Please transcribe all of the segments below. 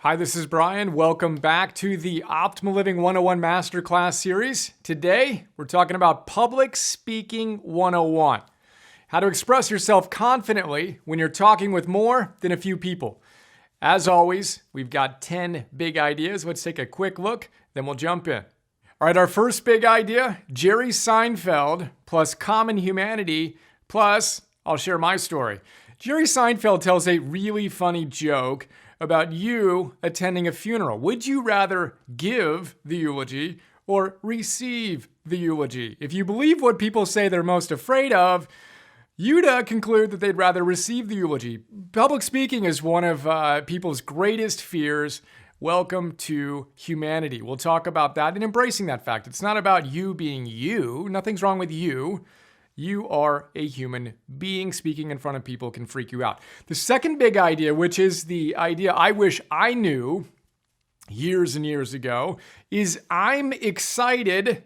Hi, this is Brian. Welcome back to the Optimal Living 101 Masterclass series. Today, we're talking about Public Speaking 101. How to express yourself confidently when you're talking with more than a few people. As always, we've got 10 big ideas. Let's take a quick look, then we'll jump in. All right, our first big idea, Jerry Seinfeld plus common humanity plus I'll share my story. Jerry Seinfeld tells a really funny joke about you attending a funeral. Would you rather give the eulogy or receive the eulogy? If you believe what people say they're most afraid of, you'd conclude that they'd rather receive the eulogy. Public speaking is one of people's greatest fears. Welcome to humanity. We'll talk about that and embracing that fact. It's not about you being you. Nothing's wrong with you. You are a human being. Speaking in front of people can freak you out. The second big idea, which is the idea I wish I knew years and years ago, is I'm excited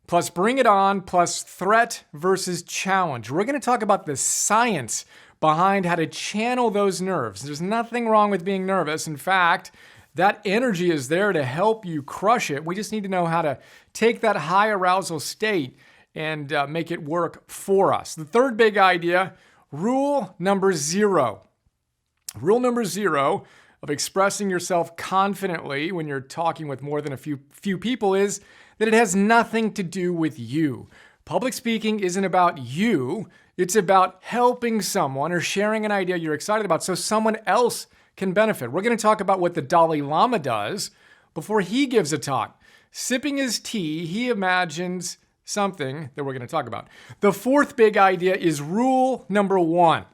plus bring it on plus threat versus challenge. We're going to talk about the science behind how to channel those nerves. There's nothing wrong with being nervous. In fact, that energy is there to help you crush it. We just need to know how to take that high arousal state and make it work for us. The third big idea, rule number 0. Rule number 0 of expressing yourself confidently when you're talking with more than a few people is that it has nothing to do with you. Public speaking isn't about you. It's about helping someone or sharing an idea you're excited about so someone else can benefit. We're going to talk about what the Dalai Lama does before he gives a talk. Sipping his tea, he imagines something that we're going to talk about. The fourth big idea is rule number 1.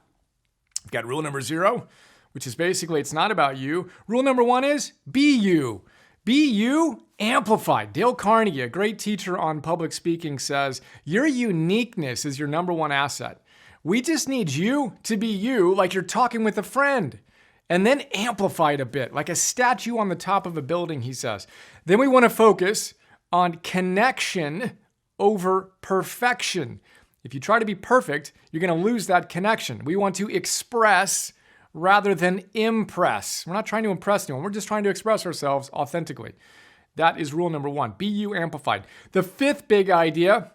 We've got rule number 0, which is basically it's not about you. Rule number 1 is be you. Be you amplified. Dale Carnegie, a great teacher on public speaking, says your uniqueness is your number 1 asset. We just need you to be you like you're talking with a friend. And then amplified a bit, like a statue on the top of a building, he says. Then we want to focus on connection over perfection. If you try to be perfect, you're going to lose that connection. We want to express rather than impress. We're not trying to impress anyone. We're just trying to express ourselves authentically. That is rule number 1. Be you amplified. The fifth big idea,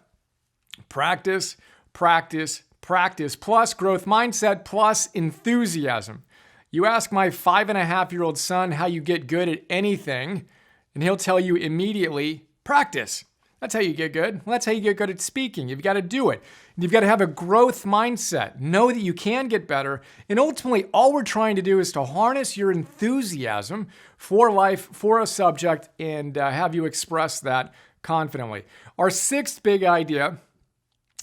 practice, practice, practice, plus growth mindset, plus enthusiasm. You ask my 5.5-year-old son how you get good at anything, and he'll tell you immediately, practice. That's how you get good. Well, that's how you get good at speaking. You've got to do it. You've got to have a growth mindset. Know that you can get better. And ultimately, all we're trying to do is to harness your enthusiasm for life, for a subject, and have you express that confidently. Our sixth big idea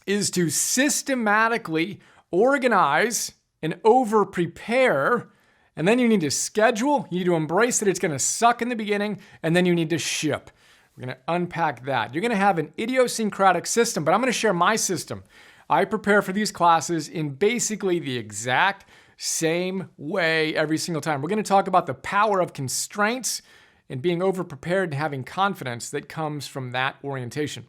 is to systematically organize and over-prepare. And then you need to schedule. You need to embrace that it's going to suck in the beginning. And then you need to ship. We're going to unpack that. You're going to have an idiosyncratic system, but I'm going to share my system. I prepare for these classes in basically the exact same way every single time. We're going to talk about the power of constraints and being overprepared and having confidence that comes from that orientation.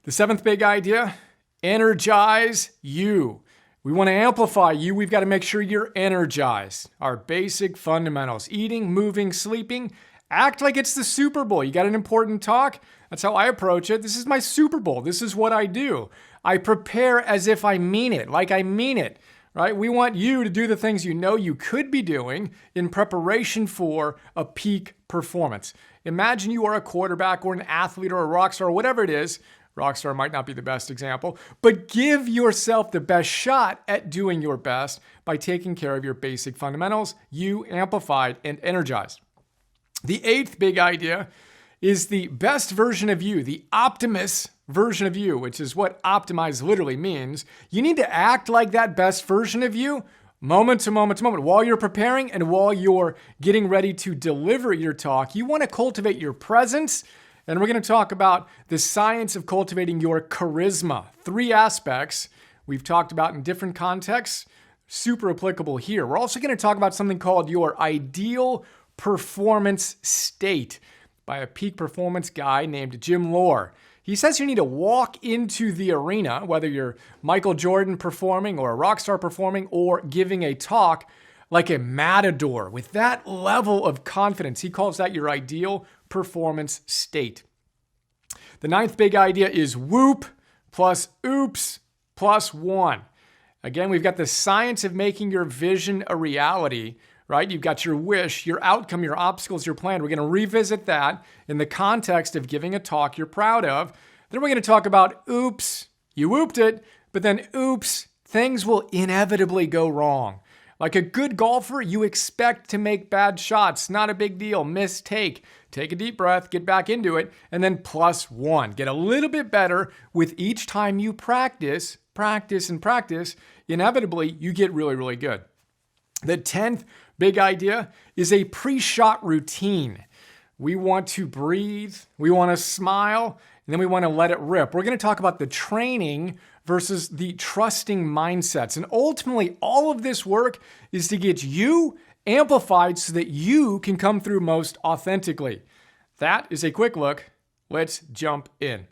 The seventh big idea, energize you. We want to amplify you. We've got to make sure you're energized. Our basic fundamentals, eating, moving, sleeping. Act like it's the Super Bowl. You got an important talk? That's how I approach it. This is my Super Bowl. This is what I do. I prepare as if I mean it, like I mean it, right? We want you to do the things you know you could be doing in preparation for a peak performance. Imagine you are a quarterback or an athlete or a rock star or whatever it is. Rock star might not be the best example, but give yourself the best shot at doing your best by taking care of your basic fundamentals, you amplified and energized. The eighth big idea is the best version of you, the optimist version of you, which is what optimize literally means. You need to act like that best version of you moment to moment to moment. While you're preparing and while you're getting ready to deliver your talk, you want to cultivate your presence. And we're going to talk about the science of cultivating your charisma. 3 aspects we've talked about in different contexts, super applicable here. We're also going to talk about something called your ideal performance state by a peak performance guy named Jim Lohr. He says you need to walk into the arena, whether you're Michael Jordan performing or a rock star performing or giving a talk, like a matador with that level of confidence. He calls that your ideal performance state. The ninth big idea is whoop plus oops plus one. Again, we've got the science of making your vision a reality, right? You've got your wish, your outcome, your obstacles, your plan. We're going to revisit that in the context of giving a talk you're proud of. Then we're going to talk about oops, you whooped it, but then oops, things will inevitably go wrong. Like a good golfer, you expect to make bad shots. Not a big deal. Mistake. Take a deep breath, get back into it, and then plus one. Get a little bit better with each time you practice. Inevitably, you get really, really good. The 10th big idea is a pre-shot routine. We want to breathe, we want to smile, and then we want to let it rip. We're going to talk about the training versus the trusting mindsets. And ultimately, all of this work is to get you amplified so that you can come through most authentically. That is a quick look. Let's jump in.